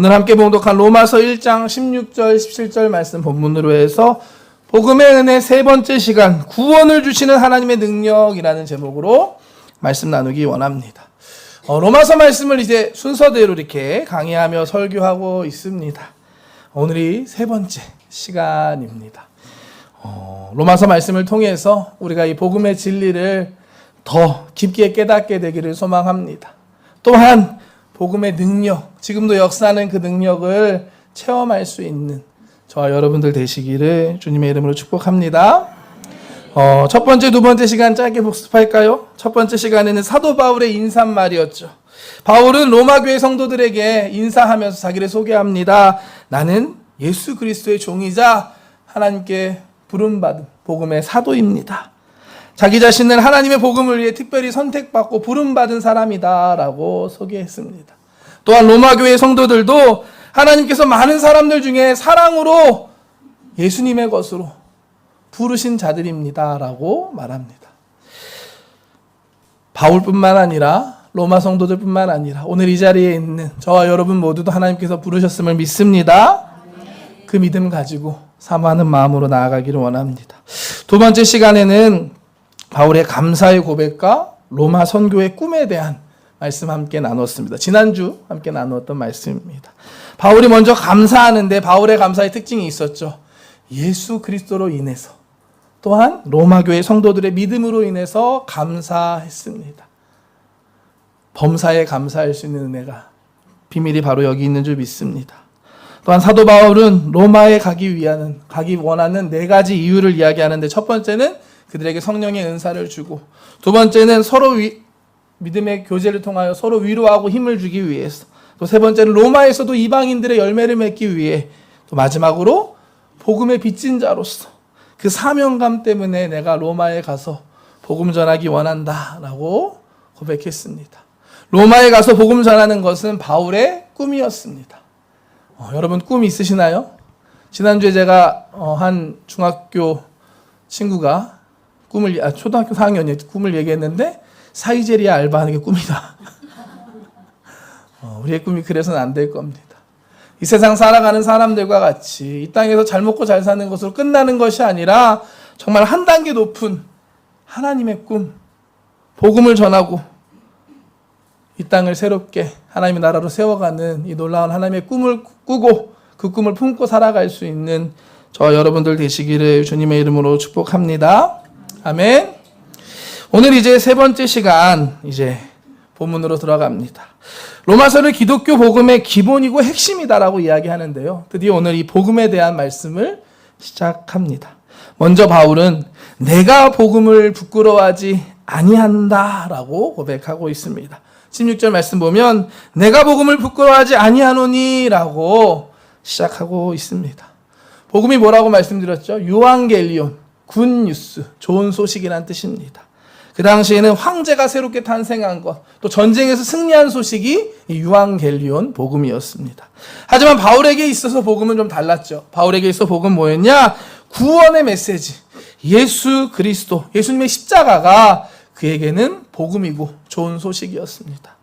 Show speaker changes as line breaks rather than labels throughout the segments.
오늘 함께 봉독한 로마서 1장 16절 17절 말씀 본문으로 해서 복음의 은혜 세 번째 시간, 구원을 주시는 하나님의 능력이라는 제목으로 말씀 나누기 원합니다. 로마서 말씀을 이제 순서대로 이렇게 강의하며 설교하고 있습니다. 오늘이 세 번째 시간입니다. 로마서 말씀을 통해서 우리가 이 복음의 진리를 더 깊게 깨닫게 되기를 소망합니다. 또한 복음의 능력, 지금도 역사하는 그 능력을 체험할 수 있는 저와 여러분들 되시기를 주님의 이름으로 축복합니다. 첫 번째, 두 번째 시간 짧게 복습할까요? 첫 번째 시간에는 사도 바울의 인사말이었죠. 바울은 로마 교회 성도들에게 인사하면서 자기를 소개합니다. 나는 예수 그리스도의 종이자 하나님께 부름받은 복음의 사도입니다. 자기 자신을 하나님의 복음을 위해 특별히 선택받고 부름받은 사람이다 라고 소개했습니다. 또한 로마 교회 성도들도 하나님께서 많은 사람들 중에 사랑으로 예수님의 것으로 부르신 자들입니다 라고 말합니다. 바울뿐만 아니라 로마 성도들뿐만 아니라 오늘 이 자리에 있는 저와 여러분 모두도 하나님께서 부르셨음을 믿습니다. 그 믿음 가지고 사모하는 마음으로 나아가기를 원합니다. 두 번째 시간에는 바울의 감사의 고백과 로마 선교의 꿈에 대한 말씀 함께 나눴습니다. 지난주 함께 나누었던 말씀입니다. 바울이 먼저 감사하는데 바울의 감사의 특징이 있었죠. 예수 그리스도로 인해서 또한 로마 교회 성도들의 믿음으로 인해서 감사했습니다. 범사에 감사할 수 있는 은혜가 비밀이 바로 여기 있는 줄 믿습니다. 또한 사도 바울은 로마에 가기 원하는 네 가지 이유를 이야기하는데 첫 번째는 그들에게 성령의 은사를 주고 두 번째는 서로 믿음의 교제를 통하여 서로 위로하고 힘을 주기 위해서 또 세 번째는 로마에서도 이방인들의 열매를 맺기 위해 또 마지막으로 복음의 빚진 자로서 그 사명감 때문에 내가 로마에 가서 복음 전하기 원한다라고 고백했습니다. 로마에 가서 복음 전하는 것은 바울의 꿈이었습니다. 여러분 꿈 있으시나요? 지난주에 제가 한 중학교 친구가 초등학교 4학년이 꿈을 얘기했는데 사이제리아 알바하는 게 꿈이다. 우리의 꿈이 그래서는 안 될 겁니다. 이 세상 살아가는 사람들과 같이 이 땅에서 잘 먹고 잘 사는 것으로 끝나는 것이 아니라 정말 한 단계 높은 하나님의 꿈, 복음을 전하고 이 땅을 새롭게 하나님의 나라로 세워가는 이 놀라운 하나님의 꿈을 꾸고 그 꿈을 품고 살아갈 수 있는 저와 여러분들 되시기를 주님의 이름으로 축복합니다. 아멘. 오늘 이제 세 번째 시간 이제 본문으로 들어갑니다. 로마서를 기독교 복음의 기본이고 핵심이다라고 이야기하는데요. 드디어 오늘 이 복음에 대한 말씀을 시작합니다. 먼저 바울은 내가 복음을 부끄러워하지 아니한다라고 고백하고 있습니다. 16절 말씀 보면 내가 복음을 부끄러워하지 아니하노니라고 시작하고 있습니다. 복음이 뭐라고 말씀드렸죠? 유앙겔리온, 굿뉴스, 좋은 소식이라는 뜻입니다. 그 당시에는 황제가 새롭게 탄생한 것, 또 전쟁에서 승리한 소식이 이 유앙겔리온 복음이었습니다. 하지만 바울에게 있어서 복음은 좀 달랐죠. 바울에게 있어 복음은 뭐였냐? 구원의 메시지, 예수 그리스도, 예수님의 십자가가 그에게는 복음이고 좋은 소식이었습니다.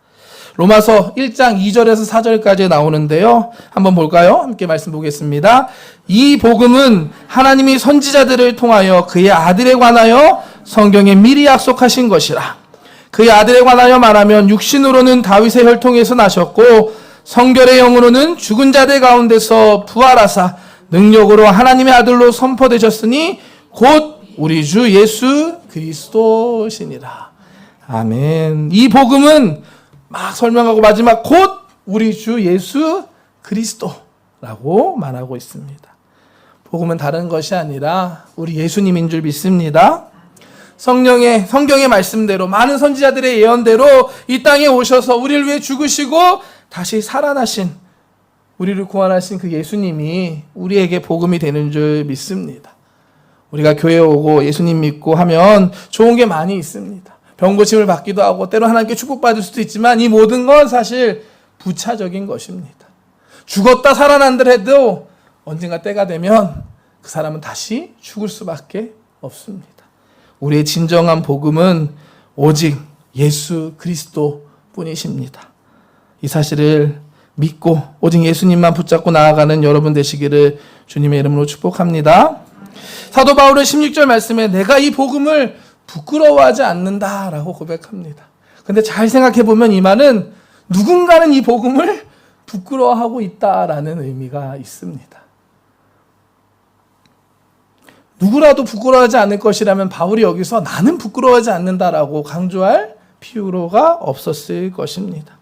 로마서 1장 2절에서 4절까지 나오는데요. 한번 볼까요? 함께 말씀 보겠습니다. 이 복음은 하나님이 선지자들을 통하여 그의 아들에 관하여 성경에 미리 약속하신 것이라. 그의 아들에 관하여 말하면 육신으로는 다윗의 혈통에서 나셨고 성결의 영으로는 죽은 자들 가운데서 부활하사 능력으로 하나님의 아들로 선포되셨으니 곧 우리 주 예수 그리스도시니라. 아멘. 이 복음은 막 설명하고 마지막 곧 우리 주 예수 그리스도라고 말하고 있습니다. 복음은 다른 것이 아니라 우리 예수님인 줄 믿습니다. 성경의 말씀대로 많은 선지자들의 예언대로 이 땅에 오셔서 우리를 위해 죽으시고 다시 살아나신 우리를 구원하신 그 예수님이 우리에게 복음이 되는 줄 믿습니다. 우리가 교회에 오고 예수님 믿고 하면 좋은 게 많이 있습니다. 병 고침을 받기도 하고 때로 하나님께 축복받을 수도 있지만 이 모든 건 사실 부차적인 것입니다. 죽었다 살아난들 해도 언젠가 때가 되면 그 사람은 다시 죽을 수밖에 없습니다. 우리의 진정한 복음은 오직 예수 그리스도 뿐이십니다. 이 사실을 믿고 오직 예수님만 붙잡고 나아가는 여러분 되시기를 주님의 이름으로 축복합니다. 사도 바울은 16절 말씀에 내가 이 복음을 부끄러워하지 않는다라고 고백합니다. 근데 잘 생각해 보면 이 말은 누군가는 이 복음을 부끄러워하고 있다라는 의미가 있습니다. 누구라도 부끄러워하지 않을 것이라면 바울이 여기서 나는 부끄러워하지 않는다라고 강조할 필요가 없었을 것입니다.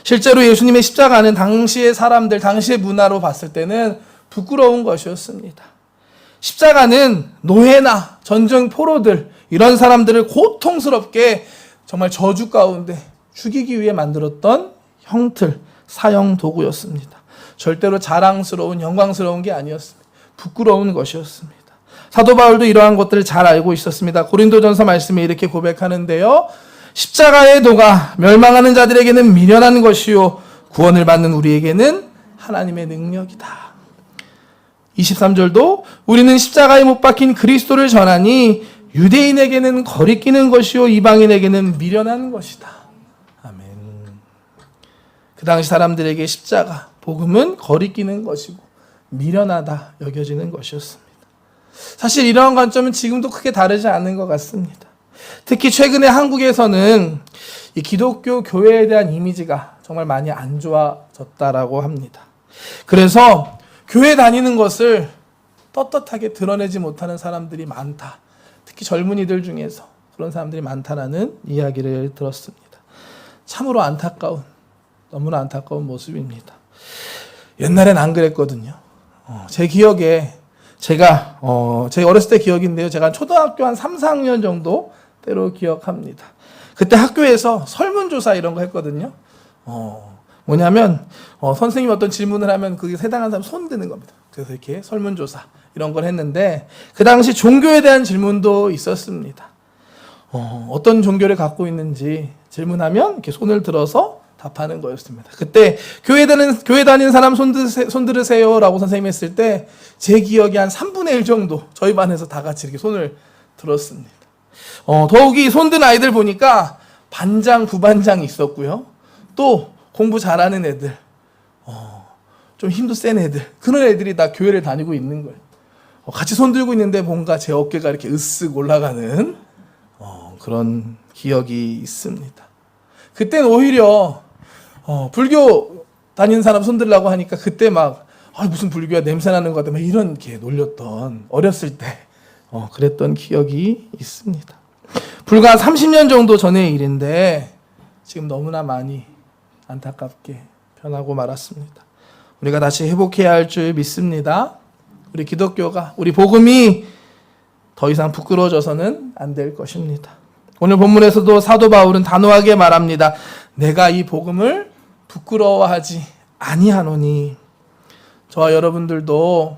실제로 예수님의 십자가는 당시의 사람들, 당시의 문화로 봤을 때는 부끄러운 것이었습니다. 십자가는 노예나 전쟁 포로들, 이런 사람들을 고통스럽게 정말 저주 가운데 죽이기 위해 만들었던 형틀, 사형 도구였습니다. 절대로 자랑스러운, 영광스러운 게 아니었습니다. 부끄러운 것이었습니다. 사도 바울도 이러한 것들을 잘 알고 있었습니다. 고린도전서 말씀에 이렇게 고백하는데요. 십자가의 도가 멸망하는 자들에게는 미련한 것이요 구원을 받는 우리에게는 하나님의 능력이다. 23절도 우리는 십자가에 못 박힌 그리스도를 전하니 유대인에게는 거리끼는 것이요 이방인에게는 미련한 것이다. 아멘. 그 당시 사람들에게 십자가, 복음은 거리끼는 것이고 미련하다 여겨지는 것이었습니다. 사실 이러한 관점은 지금도 크게 다르지 않은 것 같습니다. 특히 최근에 한국에서는 이 기독교 교회에 대한 이미지가 정말 많이 안 좋아졌다라고 합니다. 그래서 교회 다니는 것을 떳떳하게 드러내지 못하는 사람들이 많다. 특히 젊은이들 중에서 그런 사람들이 많다라는 이야기를 들었습니다. 참으로 안타까운, 너무나 안타까운 모습입니다. 옛날엔 안 그랬거든요. 제 기억에 제가 제 어렸을 때 기억인데요. 제가 초등학교 한 3, 4학년 정도 때로 기억합니다. 그때 학교에서 설문조사 이런 거 했거든요. 뭐냐면 선생님이 어떤 질문을 하면 그게 해당하는 사람 손 드는 겁니다. 그래서 이렇게 설문조사 이런 걸 했는데 그 당시 종교에 대한 질문도 있었습니다. 어떤 종교를 갖고 있는지 질문하면 이렇게 손을 들어서 답하는 거였습니다. 그때 교회 다니는 사람 손 들으세요라고 선생님이 했을 때 제 기억이 한 3분의 1 정도 저희 반에서 다 같이 이렇게 손을 들었습니다. 더욱이 손든 아이들 보니까 반장, 부반장이 있었고요. 또 공부 잘하는 애들, 좀 힘도 센 애들, 그런 애들이 다 교회를 다니고 있는 거예요. 같이 손 들고 있는데 뭔가 제 어깨가 이렇게 으쓱 올라가는 그런 기억이 있습니다. 그때는 오히려 불교 다니는 사람 손 들라고 하니까 그때 막 무슨 불교야 냄새 나는 것 같아 막 이런 게 놀렸던 어렸을 때 그랬던 기억이 있습니다. 불과 30년 정도 전의 일인데 지금 너무나 많이 안타깝게 변하고 말았습니다. 우리가 다시 회복해야 할 줄 믿습니다. 우리 기독교가, 우리 복음이 더 이상 부끄러워져서는 안 될 것입니다. 오늘 본문에서도 사도 바울은 단호하게 말합니다. 내가 이 복음을 부끄러워하지 아니하노니. 저와 여러분들도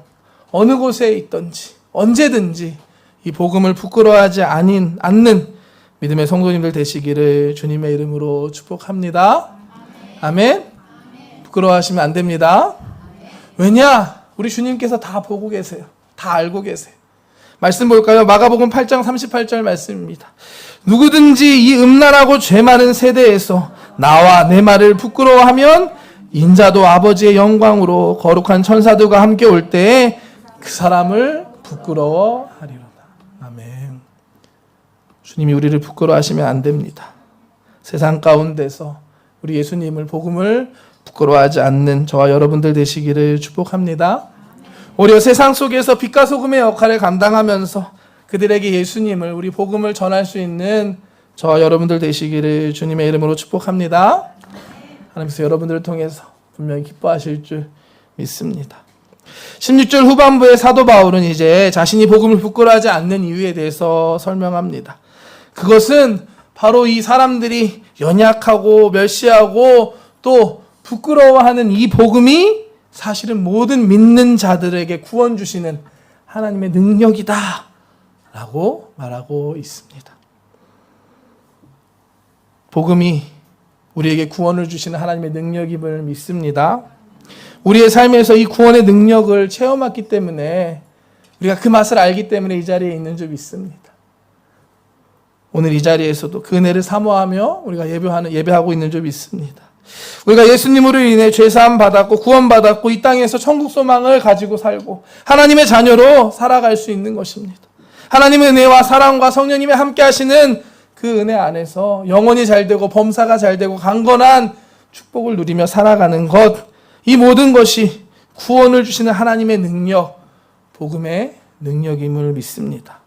어느 곳에 있든지 언제든지 이 복음을 부끄러워하지 않는 믿음의 성도님들 되시기를 주님의 이름으로 축복합니다. 아멘. 부끄러워하시면 안 됩니다. 왜냐? 우리 주님께서 다 보고 계세요. 다 알고 계세요. 말씀 볼까요? 마가복음 8장 38절 말씀입니다. 누구든지 이 음란하고 죄 많은 세대에서 나와 내 말을 부끄러워하면 인자도 아버지의 영광으로 거룩한 천사들과 함께 올 때에 그 사람을 부끄러워하리로다. 아멘. 주님이 우리를 부끄러워하시면 안 됩니다. 세상 가운데서 우리 예수님을, 복음을 부끄러워하지 않는 저와 여러분들 되시기를 축복합니다. 오히려 세상 속에서 빛과 소금의 역할을 감당하면서 그들에게 예수님을, 우리 복음을 전할 수 있는 저와 여러분들 되시기를 주님의 이름으로 축복합니다. 하나님께서 여러분들을 통해서 분명히 기뻐하실 줄 믿습니다. 16절 후반부에 사도 바울은 이제 자신이 복음을 부끄러워하지 않는 이유에 대해서 설명합니다. 그것은 바로 이 사람들이 연약하고 멸시하고 또 부끄러워하는 이 복음이 사실은 모든 믿는 자들에게 구원 주시는 하나님의 능력이다 라고 말하고 있습니다. 복음이 우리에게 구원을 주시는 하나님의 능력임을 믿습니다. 우리의 삶에서 이 구원의 능력을 체험했기 때문에, 우리가 그 맛을 알기 때문에 이 자리에 있는 줄 믿습니다. 오늘 이 자리에서도 그 은혜를 사모하며 우리가 예배하고 있는 줄 믿습니다. 우리가 예수님으로 인해 죄사함 받았고 구원받았고 이 땅에서 천국 소망을 가지고 살고 하나님의 자녀로 살아갈 수 있는 것입니다. 하나님의 은혜와 사랑과 성령님이 함께 하시는 그 은혜 안에서 영혼이 잘되고 범사가 잘되고 강건한 축복을 누리며 살아가는 것, 이 모든 것이 구원을 주시는 하나님의 능력, 복음의 능력임을 믿습니다.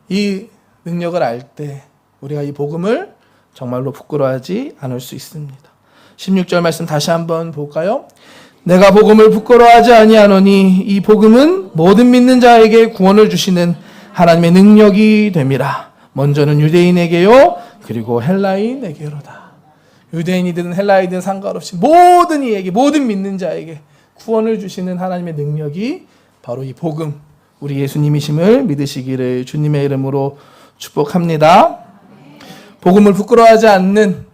이 능력을 알 때 우리가 이 복음을 정말로 부끄러워하지 않을 수 있습니다. 16절 말씀 다시 한번 볼까요? 내가 복음을 부끄러워하지 아니하노니 이 복음은 모든 믿는 자에게 구원을 주시는 하나님의 능력이 됨이라. 먼저는 유대인에게요 그리고 헬라인에게로다. 유대인이든 헬라인이든 상관없이 모든 이에게, 모든 믿는 자에게 구원을 주시는 하나님의 능력이 바로 이 복음, 우리 예수님이심을 믿으시기를 주님의 이름으로 축복합니다. 복음을 부끄러워하지 않는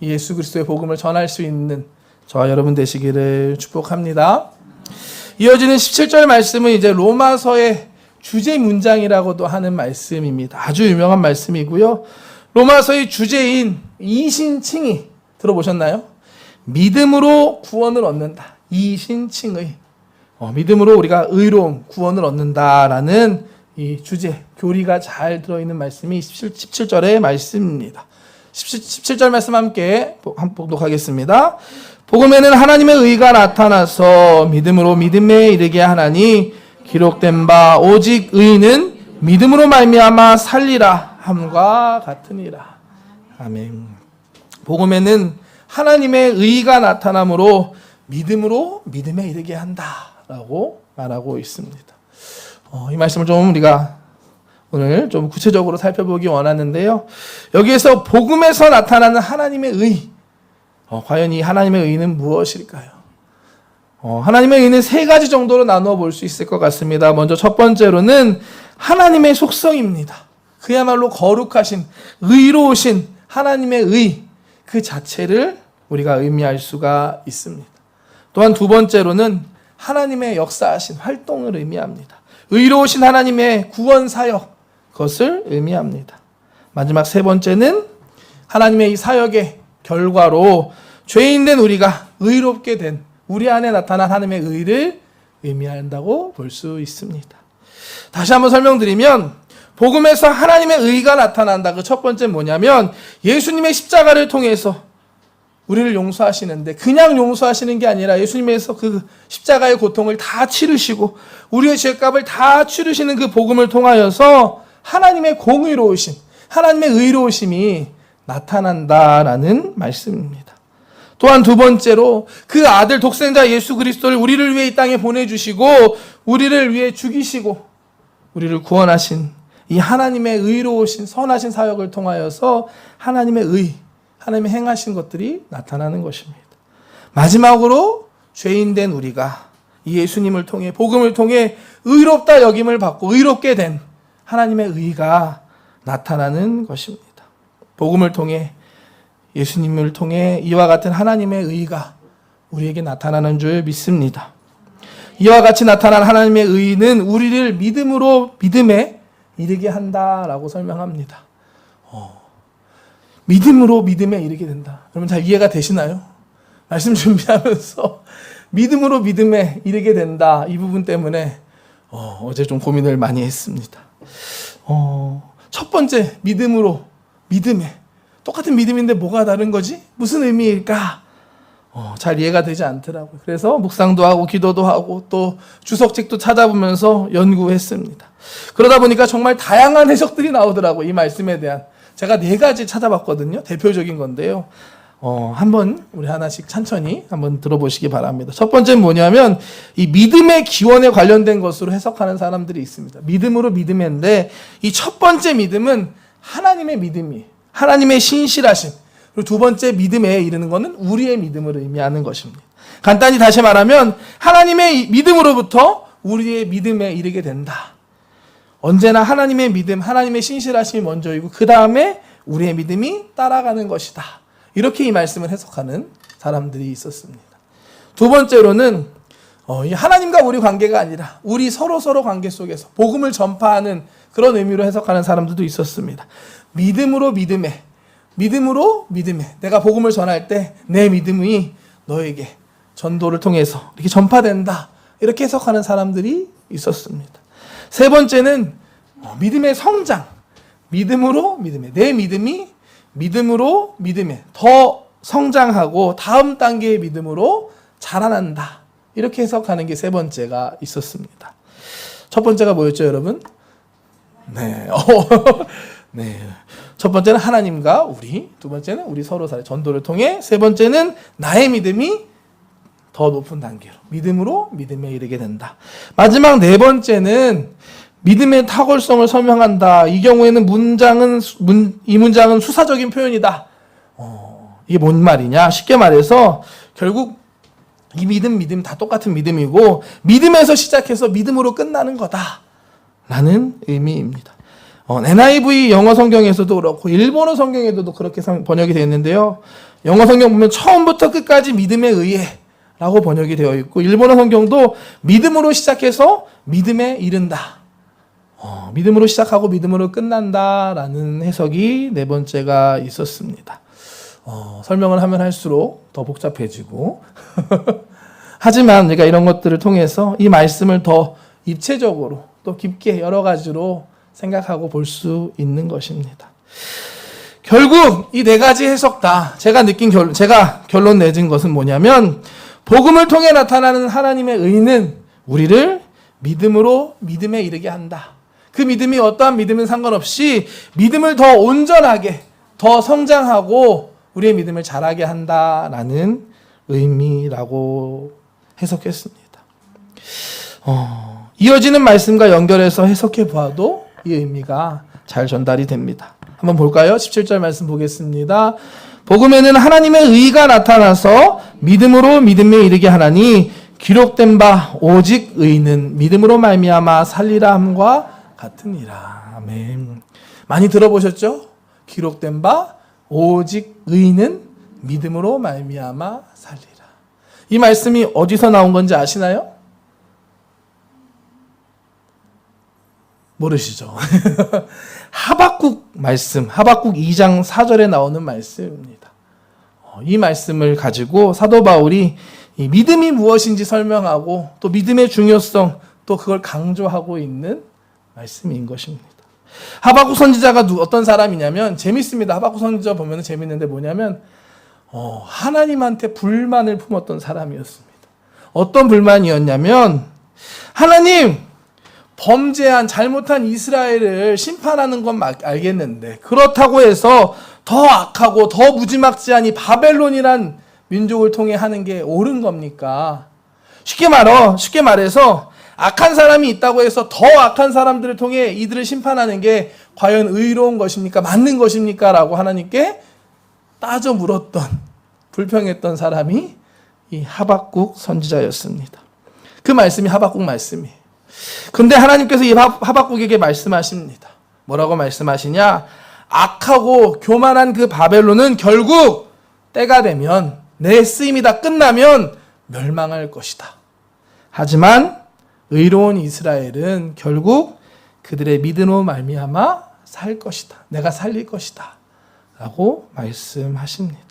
예수 그리스도의 복음을 전할 수 있는 저와 여러분 되시기를 축복합니다. 이어지는 17절 말씀은 이제 로마서의 주제 문장이라고도 하는 말씀입니다. 아주 유명한 말씀이고요. 로마서의 주제인 이신칭의 들어보셨나요? 믿음으로 구원을 얻는다. 이신칭의 믿음으로 우리가 의로움, 구원을 얻는다라는 이 주제, 교리가 잘 들어있는 말씀이 17절의 말씀입니다. 17절 말씀 함께 복독하겠습니다. 복음에는 하나님의 의가 나타나서 믿음으로 믿음에 이르게 하나니 기록된 바 오직 의인은 믿음으로 말미암아 살리라 함과 같으니라. 아멘. 복음에는 하나님의 의가 나타남으로 믿음으로 믿음에 이르게 한다라고 말하고 있습니다. 이 말씀을 좀 우리가 오늘 좀 구체적으로 살펴보기 원하는데요. 여기에서 복음에서 나타나는 하나님의 의, 과연 이 하나님의 의는 무엇일까요? 하나님의 의는 세 가지 정도로 나누어 볼 수 있을 것 같습니다. 먼저 첫 번째로는 하나님의 속성입니다. 그야말로 거룩하신, 의로우신 하나님의 의, 그 자체를 우리가 의미할 수가 있습니다. 또한 두 번째로는 하나님의 역사하신 활동을 의미합니다. 의로우신 하나님의 구원 사역, 그것을 의미합니다. 마지막 세 번째는 하나님의 이 사역의 결과로 죄인된 우리가 의롭게 된 우리 안에 나타난 하나님의 의를 의미한다고 볼 수 있습니다. 다시 한번 설명드리면 복음에서 하나님의 의가 나타난다. 그 첫 번째는 뭐냐면 예수님의 십자가를 통해서 우리를 용서하시는데 그냥 용서하시는 게 아니라 예수님께서 그 십자가의 고통을 다 치르시고 우리의 죄값을 다 치르시는 그 복음을 통하여서 하나님의 공의로우심, 하나님의 의로우심이 나타난다라는 말씀입니다. 또한 두 번째로 그 아들 독생자 예수 그리스도를 우리를 위해 이 땅에 보내주시고 우리를 위해 죽이시고 우리를 구원하신 이 하나님의 의로우신 선하신 사역을 통하여서 하나님의 의, 하나님의 행하신 것들이 나타나는 것입니다. 마지막으로 죄인된 우리가 이 예수님을 통해 복음을 통해 의롭다 여김을 받고 의롭게 된 하나님의 의가 나타나는 것입니다. 복음을 통해 예수님을 통해 이와 같은 하나님의 의가 우리에게 나타나는 줄 믿습니다. 이와 같이 나타난 하나님의 의는 우리를 믿음으로 믿음에 이르게 한다라고 설명합니다. 믿음으로 믿음에 이르게 된다. 여러분 잘 이해가 되시나요? 말씀 준비하면서 믿음으로 믿음에 이르게 된다. 이 부분 때문에 어제 좀 고민을 많이 했습니다. 첫 번째 믿음으로 믿음에 똑같은 믿음인데 뭐가 다른 거지? 무슨 의미일까? 잘 이해가 되지 않더라고요. 그래서 묵상도 하고 기도도 하고 또 주석책도 찾아보면서 연구했습니다. 그러다 보니까 정말 다양한 해석들이 나오더라고요. 이 말씀에 대한. 제가 4가지 찾아봤거든요. 대표적인 건데요. 한번 우리 하나씩 천천히 한번 들어보시기 바랍니다. 첫 번째는 뭐냐면 이 믿음의 기원에 관련된 것으로 해석하는 사람들이 있습니다. 믿음으로 믿음인데 이 첫 번째 믿음은 하나님의 믿음이에요. 하나님의 신실하심. 그리고 두 번째 믿음에 이르는 것은 우리의 믿음을 의미하는 것입니다. 간단히 다시 말하면 하나님의 믿음으로부터 우리의 믿음에 이르게 된다. 언제나 하나님의 믿음, 하나님의 신실하심이 먼저이고 그 다음에 우리의 믿음이 따라가는 것이다. 이렇게 이 말씀을 해석하는 사람들이 있었습니다. 두 번째로는 이 하나님과 우리 관계가 아니라 우리 서로 관계 속에서 복음을 전파하는 그런 의미로 해석하는 사람들도 있었습니다. 믿음으로 믿음에 믿음으로 믿음에, 내가 복음을 전할 때 내 믿음이 너에게 전도를 통해서 이렇게 전파된다, 이렇게 해석하는 사람들이 있었습니다. 세 번째는 믿음의 성장, 믿음으로 믿음에, 내 믿음이 믿음으로 믿음에 더 성장하고 다음 단계의 믿음으로 자라난다, 이렇게 해석하는 게 세 번째가 있었습니다. 첫 번째가 뭐였죠, 여러분? 네. 네. 첫 번째는 하나님과 우리, 두 번째는 우리 서로 사이 전도를 통해, 세 번째는 나의 믿음이 더 높은 단계로 믿음으로 믿음에 이르게 된다. 마지막 네 번째는 믿음의 탁월성을 설명한다. 이 경우에는 이 문장은 수사적인 표현이다. 이게 뭔 말이냐? 쉽게 말해서 결국 이 믿음 다 똑같은 믿음이고, 믿음에서 시작해서 믿음으로 끝나는 거다라는 의미입니다. NIV 영어 성경에서도 그렇고 일본어 성경에도 그렇게 번역이 되어 있는데요. 영어 성경 보면 처음부터 끝까지 믿음에 의해 라고 번역이 되어 있고, 일본어 성경도 믿음으로 시작해서 믿음에 이른다. 믿음으로 시작하고 믿음으로 끝난다라는 해석이 네 번째가 있었습니다. 설명을 하면 할수록 더 복잡해지고 하지만 우리가 이런 것들을 통해서 이 말씀을 더 입체적으로 또 깊게 여러 가지로 생각하고 볼 수 있는 것입니다. 결국 이 네 가지 해석 다 제가 결론 내진 것은 뭐냐면, 복음을 통해 나타나는 하나님의 의는 우리를 믿음으로 믿음에 이르게 한다. 그 믿음이 어떠한 믿음은 상관없이 믿음을 더 온전하게, 더 성장하고 우리의 믿음을 자라게 한다라는 의미라고 해석했습니다. 이어지는 말씀과 연결해서 해석해 보아도 이 의미가 잘 전달이 됩니다. 한번 볼까요? 17절 말씀 보겠습니다. 복음에는 하나님의 의가 나타나서 믿음으로 믿음에 이르게 하나니 기록된 바 오직 의는 믿음으로 말미암아 살리라 함과 같으니라. 아멘. 많이 들어보셨죠? 기록된 바 오직 의는 믿음으로 말미암아 살리라. 이 말씀이 어디서 나온 건지 아시나요? 모르시죠? 하박국 말씀, 하박국 2장 4절에 나오는 말씀입니다. 이 말씀을 가지고 사도 바울이 이 믿음이 무엇인지 설명하고 또 믿음의 중요성, 또 그걸 강조하고 있는 말씀인 것입니다. 하박국 선지자가 어떤 사람이냐면, 재밌습니다. 하박국 선지자 보면 재밌는데 뭐냐면 하나님한테 불만을 품었던 사람이었습니다. 어떤 불만이었냐면, 하나님, 범죄한 잘못한 이스라엘을 심판하는 건 알겠는데 그렇다고 해서 더 악하고 더 무지막지한 이 바벨론이란 민족을 통해 하는 게 옳은 겁니까? 쉽게 말해서 악한 사람이 있다고 해서 더 악한 사람들을 통해 이들을 심판하는 게 과연 의로운 것입니까? 맞는 것입니까? 라고 하나님께 따져 물었던, 불평했던 사람이 이 하박국 선지자였습니다. 그 말씀이 하박국 말씀이에요. 근데 하나님께서 이 하박국에게 말씀하십니다. 뭐라고 말씀하시냐? 악하고 교만한 그 바벨론은 결국 때가 되면, 내 쓰임이 다 끝나면 멸망할 것이다. 하지만 의로운 이스라엘은 결국 그들의 믿음으로 말미암아 살 것이다. 내가 살릴 것이다. 라고 말씀하십니다.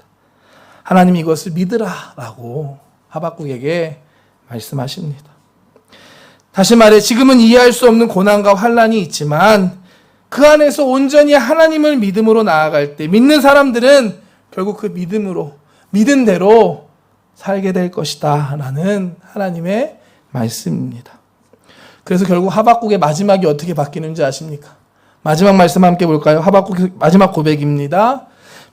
하나님이 이것을 믿으라 라고 하박국에게 말씀하십니다. 다시 말해, 지금은 이해할 수 없는 고난과 환난이 있지만 그 안에서 온전히 하나님을 믿음으로 나아갈 때 믿는 사람들은 결국 그 믿은 대로 살게 될 것이다 라는 하나님의 말씀입니다. 그래서 결국 하박국의 마지막이 어떻게 바뀌는지 아십니까? 마지막 말씀 함께 볼까요? 하박국의 마지막 고백입니다.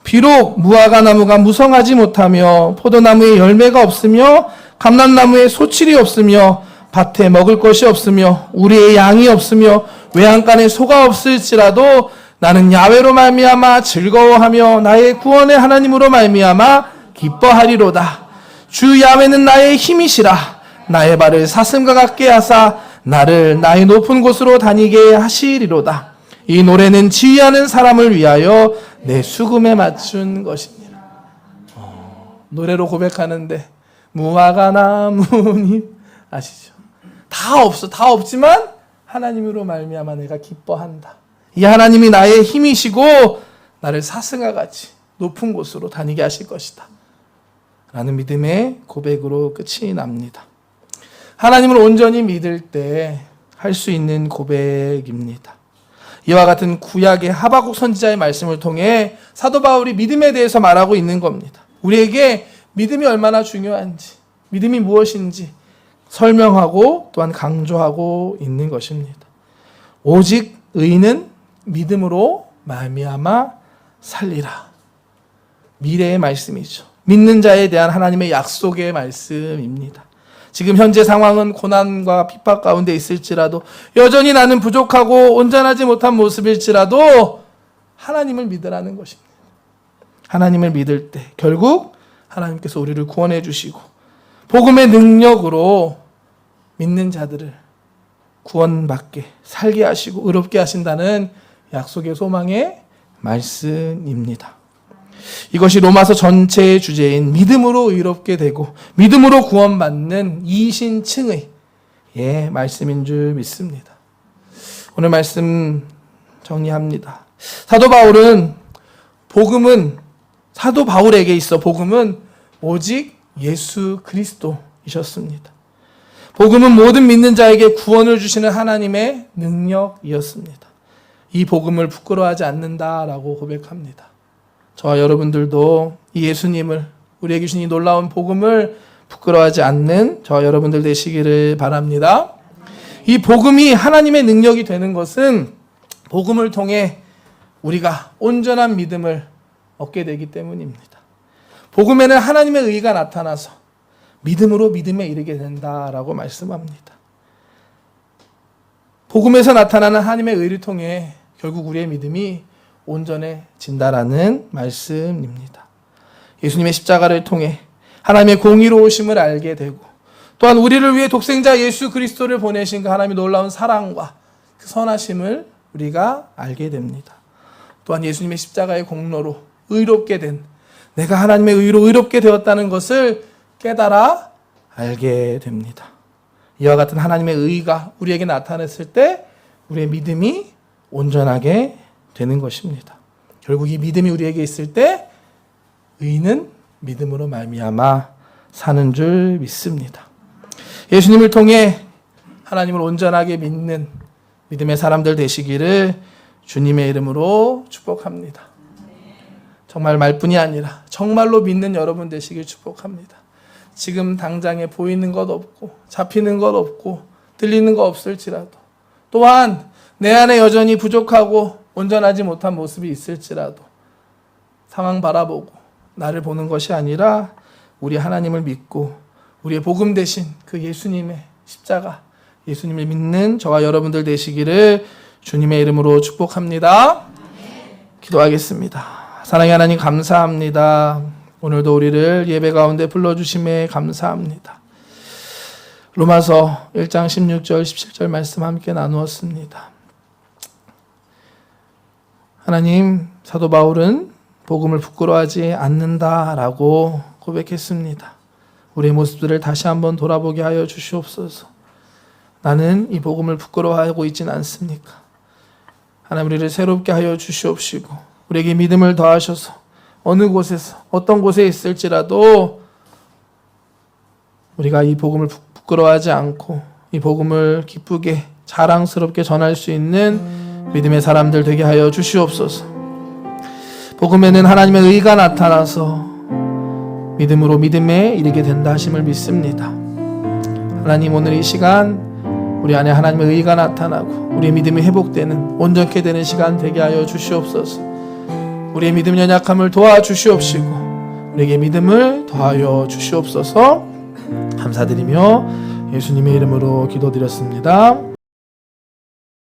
비록 무화과 나무가 무성하지 못하며 포도나무에 열매가 없으며 감람나무에 소출이 없으며 밭에 먹을 것이 없으며 우리의 양이 없으며 외양간에 소가 없을지라도 나는 야훼로 말미암아 즐거워하며 나의 구원의 하나님으로 말미암아 기뻐하리로다. 주 야훼는 나의 힘이시라. 나의 발을 사슴과 같게 하사 나를 나의 높은 곳으로 다니게 하시리로다. 이 노래는 지휘하는 사람을 위하여 내 수금에 맞춘 것입니다. 노래로 고백하는데 무화과 나무님 아시죠? 다 없지만 하나님으로 말미암아 내가 기뻐한다. 이 하나님이 나의 힘이시고 나를 사슴과 같이 높은 곳으로 다니게 하실 것이다 라는 믿음의 고백으로 끝이 납니다. 하나님을 온전히 믿을 때 할 수 있는 고백입니다. 이와 같은 구약의 하박국 선지자의 말씀을 통해 사도 바울이 믿음에 대해서 말하고 있는 겁니다. 우리에게 믿음이 얼마나 중요한지, 믿음이 무엇인지 설명하고 또한 강조하고 있는 것입니다. 오직 의인은 믿음으로 말미암아 살리라. 미래의 말씀이죠. 믿는 자에 대한 하나님의 약속의 말씀입니다. 지금 현재 상황은 고난과 핍박 가운데 있을지라도, 여전히 나는 부족하고 온전하지 못한 모습일지라도 하나님을 믿으라는 것입니다. 하나님을 믿을 때 결국 하나님께서 우리를 구원해 주시고 복음의 능력으로 믿는 자들을 구원받게, 살게 하시고 의롭게 하신다는 약속의 소망의 말씀입니다. 이것이 로마서 전체의 주제인 믿음으로 의롭게 되고 믿음으로 구원받는 이신층의 말씀인 줄 믿습니다. 오늘 말씀 정리합니다. 사도 바울에게 있어 복음은 오직 예수 그리스도이셨습니다. 복음은 모든 믿는 자에게 구원을 주시는 하나님의 능력이었습니다. 이 복음을 부끄러워하지 않는다라고 고백합니다. 저와 여러분들도 이 예수님을, 우리에게 주신 이 놀라운 복음을 부끄러워하지 않는 저와 여러분들 되시기를 바랍니다. 이 복음이 하나님의 능력이 되는 것은 복음을 통해 우리가 온전한 믿음을 얻게 되기 때문입니다. 복음에는 하나님의 의가 나타나서 믿음으로 믿음에 이르게 된다라고 말씀합니다. 복음에서 나타나는 하나님의 의를 통해 결국 우리의 믿음이 온전해진다라는 말씀입니다. 예수님의 십자가를 통해 하나님의 공의로우심을 알게 되고 또한 우리를 위해 독생자 예수 그리스도를 보내신 그 하나님의 놀라운 사랑과 그 선하심을 우리가 알게 됩니다. 또한 예수님의 십자가의 공로로 의롭게 된, 내가 하나님의 의로 의롭게 되었다는 것을 깨달아 알게 됩니다. 이와 같은 하나님의 의가 우리에게 나타났을 때 우리의 믿음이 온전하게 되는 것입니다. 결국 이 믿음이 우리에게 있을 때 의인은 믿음으로 말미암아 사는 줄 믿습니다. 예수님을 통해 하나님을 온전하게 믿는 믿음의 사람들 되시기를 주님의 이름으로 축복합니다. 정말 말뿐이 아니라 정말로 믿는 여러분 되시길 축복합니다. 지금 당장에 보이는 것 없고 잡히는 것 없고 들리는 것 없을지라도, 또한 내 안에 여전히 부족하고 온전하지 못한 모습이 있을지라도 상황 바라보고 나를 보는 것이 아니라 우리 하나님을 믿고 우리의 복음 대신 그 예수님의 십자가, 예수님을 믿는 저와 여러분들 되시기를 주님의 이름으로 축복합니다. 기도하겠습니다. 사랑의 하나님 감사합니다. 오늘도 우리를 예배 가운데 불러주심에 감사합니다. 로마서 1장 16절 17절 말씀 함께 나누었습니다. 하나님, 사도 바울은 복음을 부끄러워하지 않는다라고 고백했습니다. 우리의 모습들을 다시 한번 돌아보게 하여 주시옵소서. 나는 이 복음을 부끄러워하고 있진 않습니까? 하나님, 우리를 새롭게 하여 주시옵시고 우리에게 믿음을 더하셔서 어느 곳에서 어떤 곳에 있을지라도 우리가 이 복음을 부끄러워하지 않고 이 복음을 기쁘게 자랑스럽게 전할 수 있는 믿음의 사람들 되게 하여 주시옵소서. 복음에는 하나님의 의가 나타나서 믿음으로 믿음에 이르게 된다 하심을 믿습니다. 하나님, 오늘 이 시간 우리 안에 하나님의 의가 나타나고 우리의 믿음이 회복되는, 온전케 되는 시간 되게 하여 주시옵소서. 우리의 믿음 연약함을 도와주시옵시고 우리에게 믿음을 더하여 주시옵소서. 감사드리며 예수님의 이름으로 기도드렸습니다.